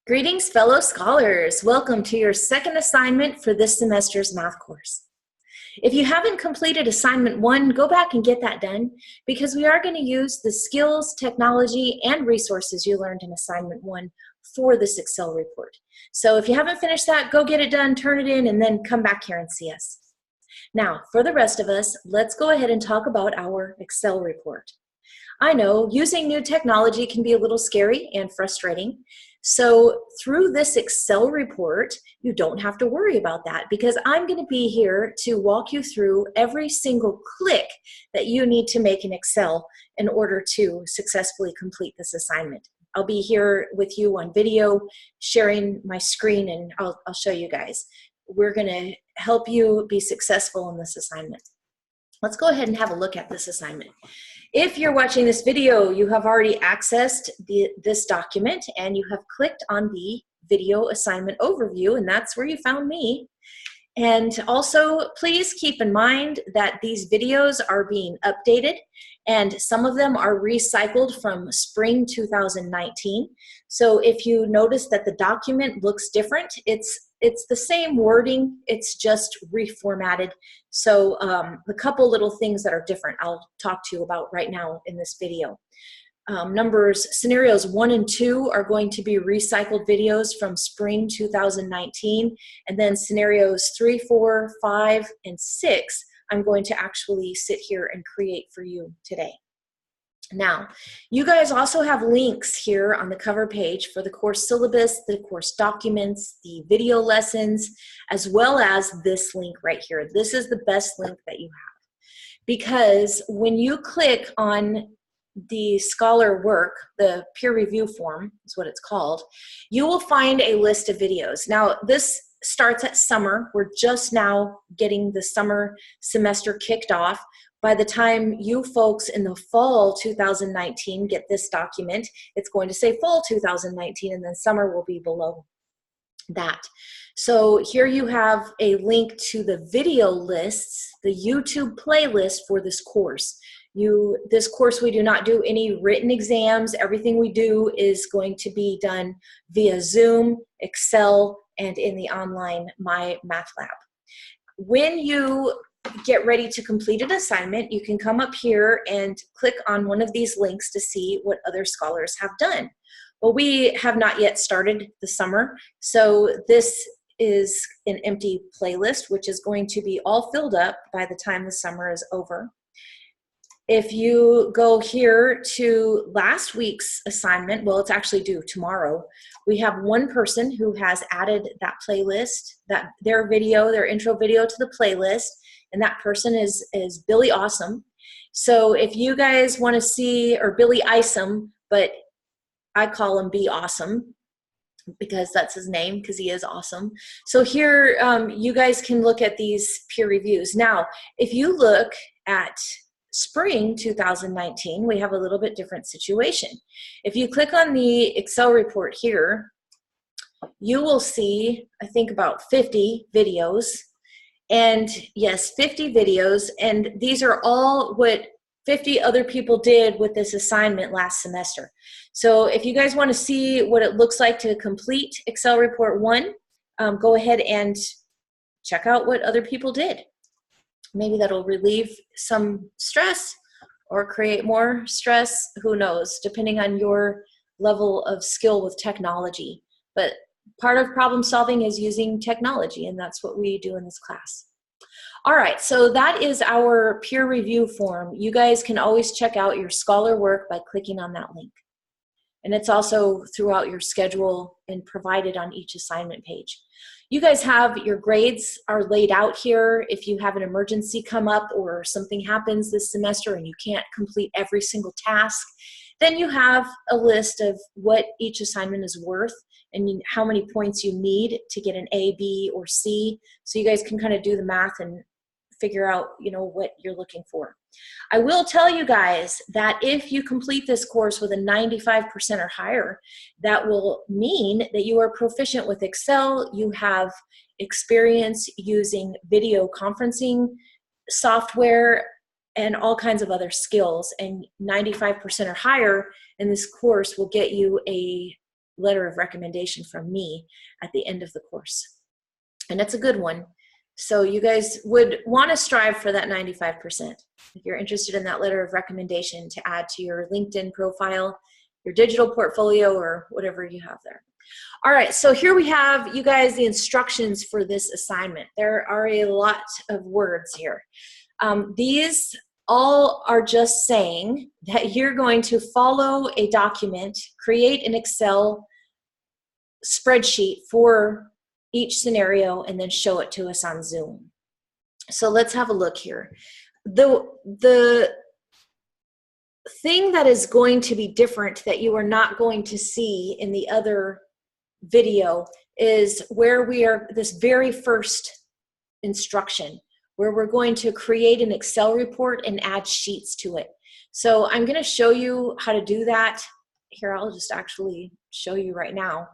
Greetings, fellow scholars. Welcome to your second assignment for this semester's math course. If you haven't completed assignment 1, go back and get that done because we are going to use the skills, technology, and resources you learned in assignment 1 for this Excel report. So if you haven't finished that, go get it done, turn it in, and then come back here and see us. Now, for the rest of us, let's go ahead and talk about our Excel report. I know using new technology can be a little scary and frustrating. So through this Excel report, you don't have to worry about that because I'm going to be here to walk you through every single click that you need to make in Excel in order to successfully complete this assignment. I'll be here with you on video, sharing my screen, and I'll show you guys. We're going to help you be successful in this assignment. Let's go ahead and have a look at this assignment. If you're watching this video, you have already accessed this document and you have clicked on the video assignment overview, and that's where you found me. And also, please keep in mind that these videos are being updated and some of them are recycled from spring 2019. So if you notice that the document looks different, it's the same wording, it's just reformatted. So a couple little things that are different I'll talk to you about right now in this video. Scenarios 1 and 2 are going to be recycled videos from spring 2019, and then scenarios 3, 4, 5, and 6, I'm going to actually sit here and create for you today. Now, you guys also have links here on the cover page for the course syllabus, the course documents, the video lessons, as well as this link right here. This is the best link that you have because when you click on the scholar work, the peer review form is what it's called, you will find a list of videos. Now, this starts at summer. We're just now getting the summer semester kicked off. By the time you folks in the fall 2019 get this document, it's going to say fall 2019, and then summer will be below that. So here you have a link to the video lists, the YouTube playlist for this course. This course, we do not do any written exams. Everything we do is going to be done via Zoom, Excel, and in the online My Math Lab. When you get ready to complete an assignment, you can come up here and click on one of these links to see what other scholars have done. Well, we have not yet started the summer, so this is an empty playlist, which is going to be all filled up by the time the summer is over. If you go here to last week's assignment, well, it's actually due tomorrow. We have one person who has added that playlist, their intro video to the playlist, and that person is Billy Awesome. So if you guys want to see, or Billy Isom, but I call him B Awesome because that's his name, because he is awesome. So here you guys can look at these peer reviews. Now, if you look at spring 2019, we have a little bit different situation. If you click on the Excel report here, you will see, I think, about 50 videos. And yes, 50 videos, and these are all what 50 other people did with this assignment last semester. So if you guys want to see what it looks like to complete Excel report 1, go ahead and check out what other people did. Maybe that'll relieve some stress or create more stress, who knows, depending on your level of skill with technology. But part of problem solving is using technology, and that's what we do in this class. All right, so that is our peer review form. You guys can always check out your scholar work by clicking on that link. And it's also throughout your schedule and provided on each assignment page. You guys have your grades are laid out here. If you have an emergency come up or something happens this semester and you can't complete every single task, then you have a list of what each assignment is worth and how many points you need to get an A, B, or C. So you guys can kind of do the math and figure out, what you're looking for. I will tell you guys that if you complete this course with a 95% or higher, that will mean that you are proficient with Excel, you have experience using video conferencing software, and all kinds of other skills, and 95% or higher in this course will get you a letter of recommendation from me at the end of the course. And it's a good one. So you guys would want to strive for that 95%. If you're interested in that letter of recommendation to add to your LinkedIn profile, your digital portfolio, or whatever you have there. All right, so here we have, you guys, the instructions for this assignment. There are a lot of words here. These all are just saying that you're going to follow a document, create an Excel spreadsheet for each scenario, and then show it to us on Zoom. So let's have a look here. The thing that is going to be different that you are not going to see in the other video is where we are, this very first instruction, where we're going to create an Excel report and add sheets to it. So I'm going to show you how to do that. Here, I'll just actually show you right now.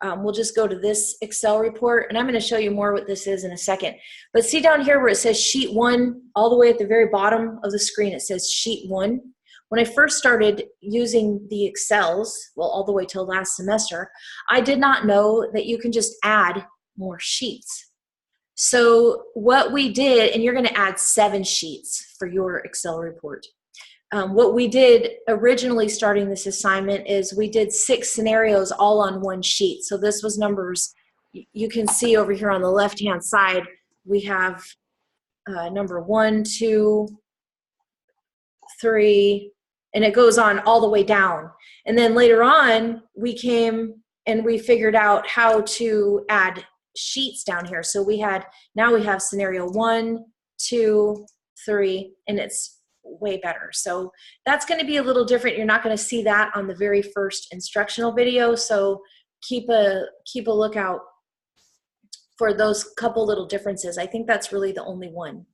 We'll just go to this Excel report, and I'm going to show you more what this is in a second. But see down here where it says Sheet 1, all the way at the very bottom of the screen, it says Sheet 1. When I first started using the Excels, well, all the way till last semester, I did not know that you can just add more sheets. So what we did, and you're going to add 7 sheets for your Excel report. What we did originally starting this assignment is we did 6 scenarios all on one sheet. So this was numbers, you can see over here on the left-hand side, we have number 1, 2, 3, and it goes on all the way down. And then later on, we came and we figured out how to add sheets down here. So now we have scenario 1, 2, 3, and it's way better. So that's going to be a little different. You're not going to see that on the very first instructional video. So keep a lookout for those couple little differences. I think that's really the only one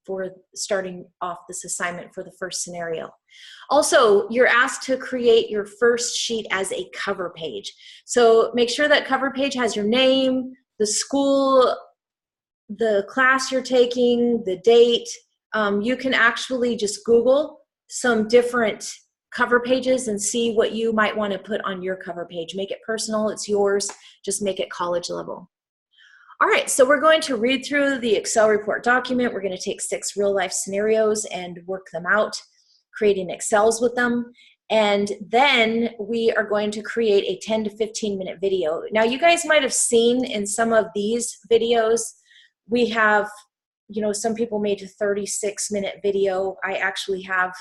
for starting off this assignment for the first scenario. Also, you're asked to create your first sheet as a cover page. So make sure that cover page has your name, the school, the class you're taking, the date. You can actually just Google some different cover pages and see what you might want to put on your cover page. Make it personal, it's yours, just make it college level. All right, so we're going to read through the Excel report document. We're going to take 6 real-life scenarios and work them out, creating Excels with them. And then we are going to create a 10 to 15-minute video. Now, you guys might have seen in some of these videos, we have, you know, some people made a 36-minute video. I actually have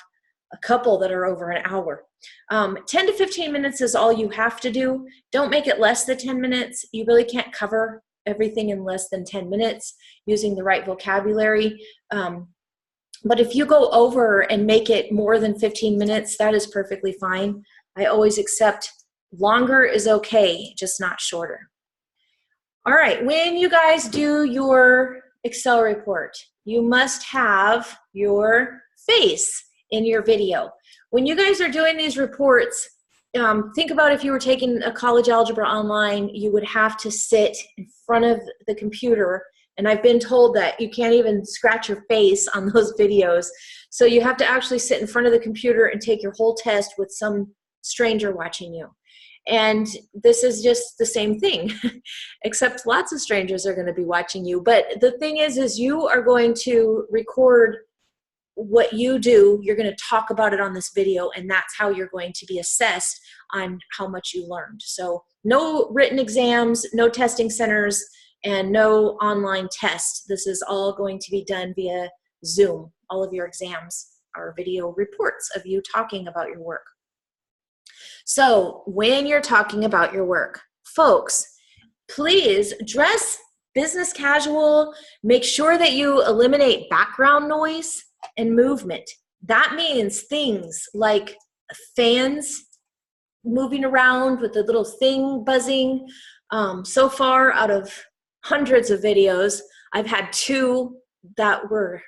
a couple that are over an hour. 10 to 15 minutes is all you have to do. Don't make it less than 10 minutes. You really can't cover everything in less than 10 minutes using the right vocabulary. But if you go over and make it more than 15 minutes, that is perfectly fine. I always accept longer is okay, just not shorter. All right, when you guys do your Excel report, you must have your face in your video. When you guys are doing these reports, think about if you were taking a college algebra online, you would have to sit in front of the computer, and I've been told that you can't even scratch your face on those videos. So you have to actually sit in front of the computer and take your whole test with some stranger watching you. And this is just the same thing, except lots of strangers are going to be watching you. But the thing is you are going to record what you do. You're going to talk about it on this video, and that's how you're going to be assessed on how much you learned. So no written exams, no testing centers, and no online tests. This is all going to be done via Zoom. All of your exams are video reports of you talking about your work. So when you're talking about your work, folks, please dress business casual. Make sure that you eliminate background noise and movement. That means things like fans moving around with the little thing buzzing. So far, out of hundreds of videos, I've had 2 that were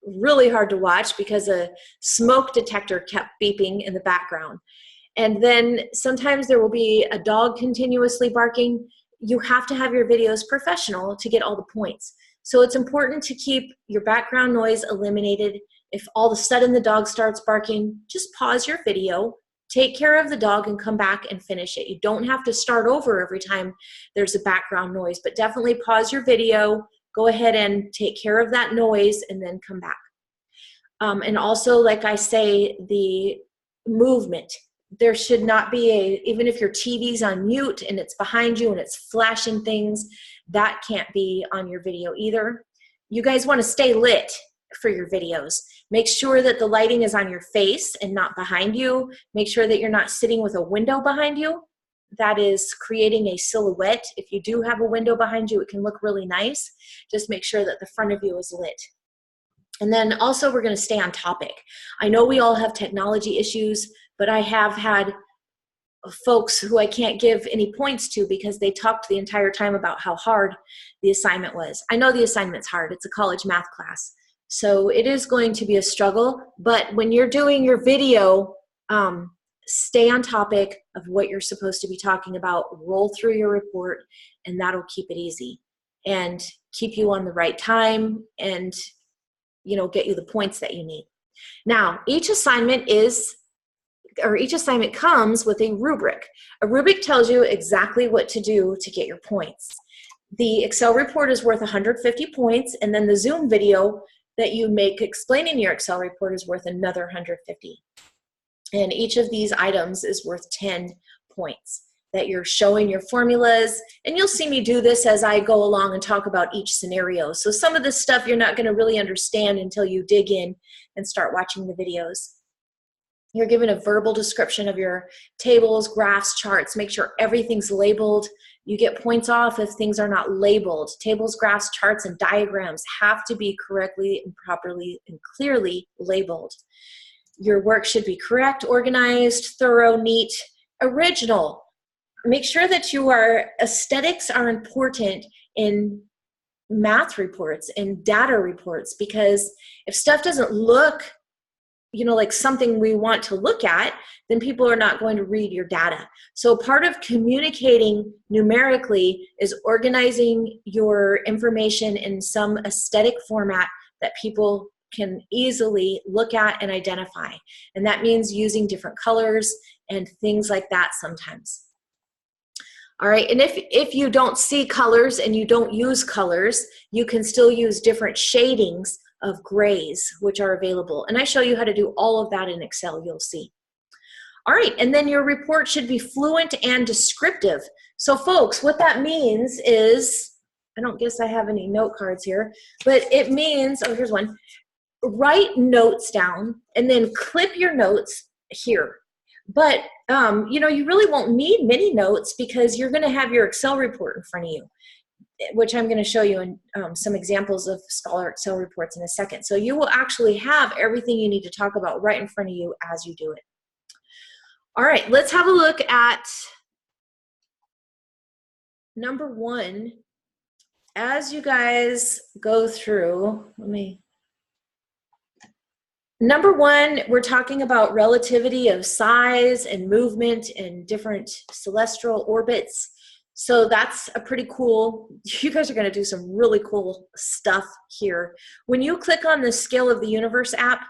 really hard to watch because a smoke detector kept beeping in the background. And then sometimes there will be a dog continuously barking. You have to have your videos professional to get all the points. So it's important to keep your background noise eliminated. If all of a sudden the dog starts barking, just pause your video, take care of the dog and come back and finish it. You don't have to start over every time there's a background noise, but definitely pause your video, go ahead and take care of that noise, and then come back. And also, like I say, the movement. There should not be even if your TV's on mute and it's behind you and it's flashing things, that can't be on your video either. You guys want to stay lit for your videos. Make sure that the lighting is on your face and not behind you. Make sure that you're not sitting with a window behind you. That is creating a silhouette. If you do have a window behind you, it can look really nice. Just make sure that the front of you is lit. And then also we're going to stay on topic. I know we all have technology issues, but I have had folks who I can't give any points to because they talked the entire time about how hard the assignment was. I know the assignment's hard. It's a college math class. So it is going to be a struggle, but when you're doing your video, stay on topic of what you're supposed to be talking about, roll through your report, and that'll keep it easy and keep you on the right time and, you know, get you the points that you need. Now, each assignment comes with a rubric. A rubric tells you exactly what to do to get your points. The Excel report is worth 150 points, and then the Zoom video that you make explaining your Excel report is worth another 150. And each of these items is worth 10 points that you're showing your formulas. And you'll see me do this as I go along and talk about each scenario. So some of this stuff you're not going to really understand until you dig in and start watching the videos. You're given a verbal description of your tables, graphs, charts. Make sure everything's labeled. You get points off if things are not labeled. Tables, graphs, charts, and diagrams have to be correctly and properly and clearly labeled. Your work should be correct, organized, thorough, neat, original. Make sure that aesthetics are important in math reports and data reports, because if stuff doesn't look, you know, like something we want to look at, then people are not going to read your data. So part of communicating numerically is organizing your information in some aesthetic format that people can easily look at and identify. And that means using different colors and things like that sometimes. All right, and if you don't see colors and you don't use colors, you can still use different shadings of grays, which are available. And I show you how to do all of that in Excel, you'll see. All right, and then your report should be fluent and descriptive. So folks, what that means is, I don't guess I have any note cards here, but it means, oh, here's one. Write notes down and then clip your notes here. But, you know, you really won't need many notes because you're going to have your Excel report in front of you, which I'm going to show you in some examples of Scholar Excel reports in a second. So you will actually have everything you need to talk about right in front of you as you do it. All right, let's have a look at number one. As you guys go through, number one, we're talking about relativity of size and movement in different celestial orbits. So that's a pretty cool, you guys are going to do some really cool stuff here. When you click on the Scale of the Universe app,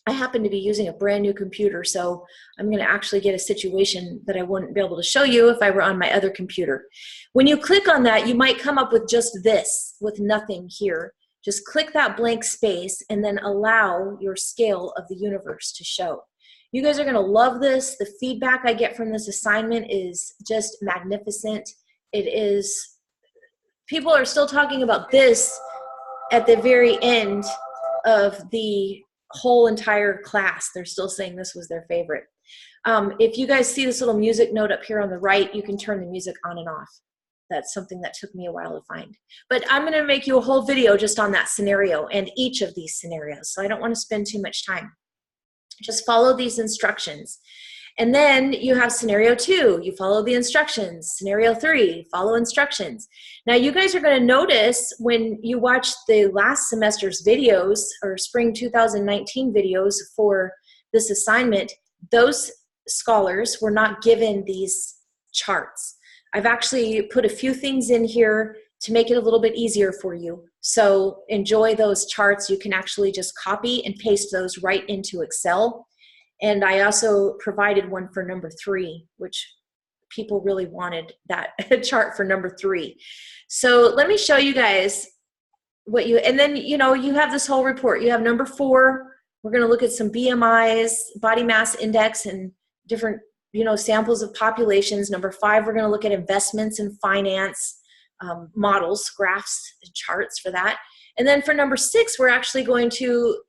I happen to be using a brand new computer, so I'm going to actually get a situation that I wouldn't be able to show you if I were on my other computer. When you click on that, you might come up with just this, with nothing here. Just click that blank space and then allow your scale of the universe to show. You guys are going to love this. The feedback I get from this assignment is just magnificent. It is, people are still talking about this at the very end of the whole entire class. They're still saying this was their favorite. If you guys see this little music note up here on the right, you can turn the music on and off. That's something that took me a while to find. But I'm going to make you a whole video just on that scenario and each of these scenarios, so I don't want to spend too much time. Just follow these instructions. And then you have scenario 2, you follow the instructions. Scenario 3, follow instructions. Now you guys are going to notice when you watch the last semester's videos or spring 2019 videos for this assignment, those scholars were not given these charts. I've actually put a few things in here to make it a little bit easier for you. So enjoy those charts. You can actually just copy and paste those right into Excel. And I also provided one for number 3, which people really wanted that chart for number 3. So let me show you guys what you, and then, you know, you have this whole report. You have number 4, we're going to look at some BMIs, body mass index, and different, you know, samples of populations. Number 5, we're going to look at investments and finance, models, graphs, and charts for that. And then for number 6, we're actually going to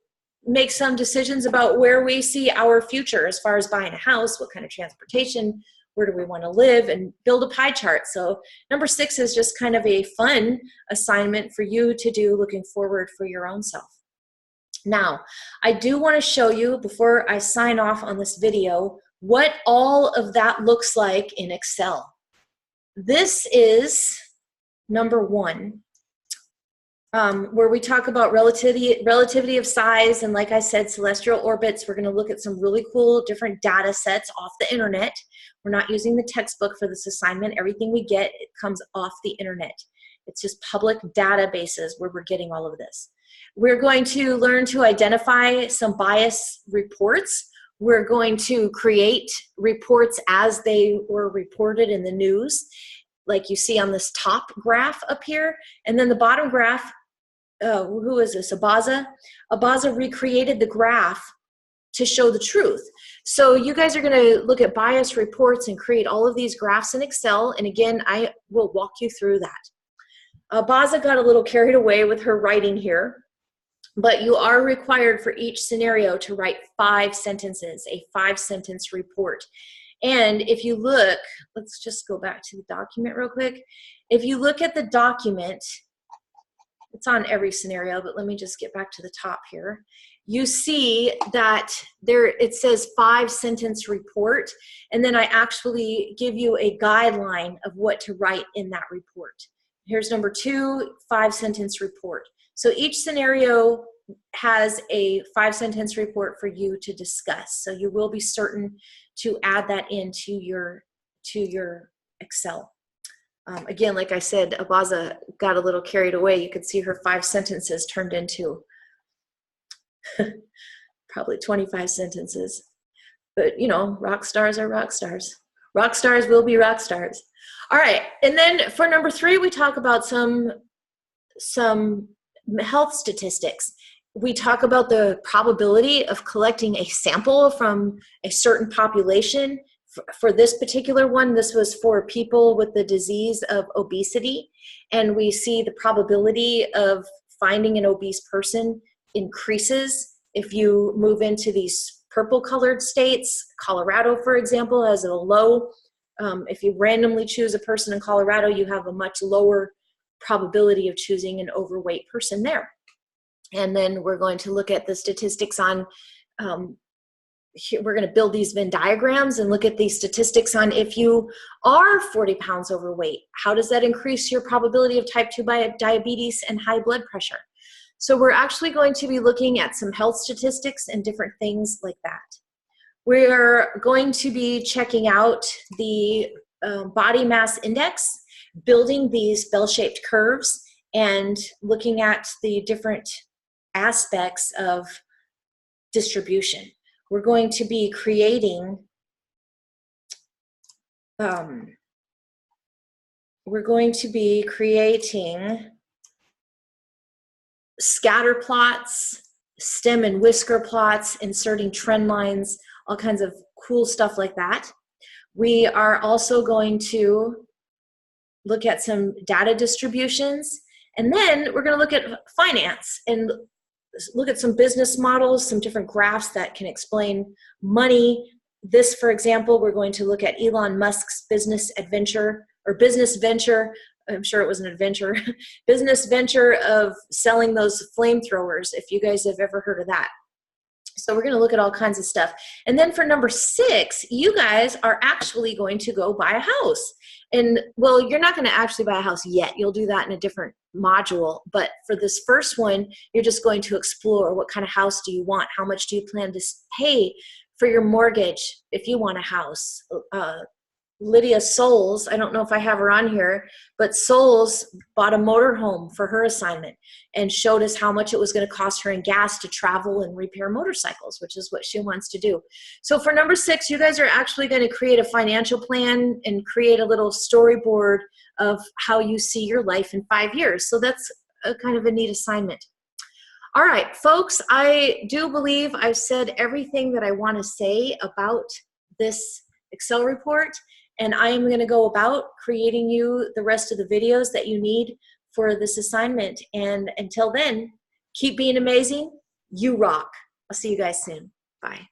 make some decisions about where we see our future as far as buying a house, what kind of transportation, where do we want to live, and build a pie chart. So number 6 is just kind of a fun assignment for you to do looking forward for your own self. Now, I do want to show you, before I sign off on this video, what all of that looks like in Excel. This is number 1. Where we talk about relativity of size, and like I said, celestial orbits. We're going to look at some really cool different data sets off the internet. We're not using the textbook for this assignment. Everything we get, it comes off the internet. It's just public databases where we're getting all of this. We're going to learn to identify some bias reports. We're going to create reports as they were reported in the news, like you see on this top graph up here. And then the bottom graph, who is this, Abaza? Abaza recreated the graph to show the truth. So you guys are going to look at bias reports and create all of these graphs in Excel. And again, I will walk you through that. Abaza got a little carried away with her writing here, but you are required for each scenario to write 5 sentences, a 5-sentence report. And if you look, let's just go back to the document real quick. If you look at the document, it's on every scenario, but let me just get back to the top here. You see that there it says 5-sentence report, and then I actually give you a guideline of what to write in that report. Here's number 2, 5-sentence report. So each scenario has a 5-sentence report for you to discuss. So you will be certain to add that into your Excel. Again, like I said, Abaza got a little carried away. You could see her 5 sentences turned into probably 25 sentences. But, you know, rock stars are rock stars. Rock stars will be rock stars. All right, and then for number 3, we talk about some health statistics. We talk about the probability of collecting a sample from a certain population. For this particular one, this was for people with the disease of obesity, and we see the probability of finding an obese person increases if you move into these purple colored states. Colorado, for example, has a low, if you randomly choose a person in Colorado, you have a much lower probability of choosing an overweight person there. And then we're going to look at the statistics on we're going to build these Venn diagrams and look at these statistics on if you are 40 pounds overweight, how does that increase your probability of type 2 diabetes and high blood pressure? So we're actually going to be looking at some health statistics and different things like that. We're going to be checking out the body mass index, building these bell-shaped curves, and looking at the different aspects of distribution. We're going to be creating scatter plots, stem and whisker plots, inserting trend lines, all kinds of cool stuff like that. We are also going to look at some data distributions, and then we're going to look at finance and look at some business models, some different graphs that can explain money. This, for example, we're going to look at Elon Musk's business venture. I'm sure it was an adventure, business venture of selling those flamethrowers, if you guys have ever heard of that. So we're going to look at all kinds of stuff. And then for number 6, you guys are actually going to go buy a house. And, well, you're not going to actually buy a house yet. You'll do that in a different module. But for this first one, you're just going to explore what kind of house do you want? How much do you plan to pay for your mortgage if you want a house? Lydia Souls, I don't know if I have her on here, but Souls bought a motorhome for her assignment and showed us how much it was going to cost her in gas to travel and repair motorcycles, which is what she wants to do. So for number 6, you guys are actually going to create a financial plan and create a little storyboard of how you see your life in 5 years. So that's a kind of a neat assignment. All right, folks, I do believe I've said everything that I want to say about this Excel report, and I am going to go about creating you the rest of the videos that you need for this assignment. And until then, keep being amazing. You rock. I'll see you guys soon. Bye.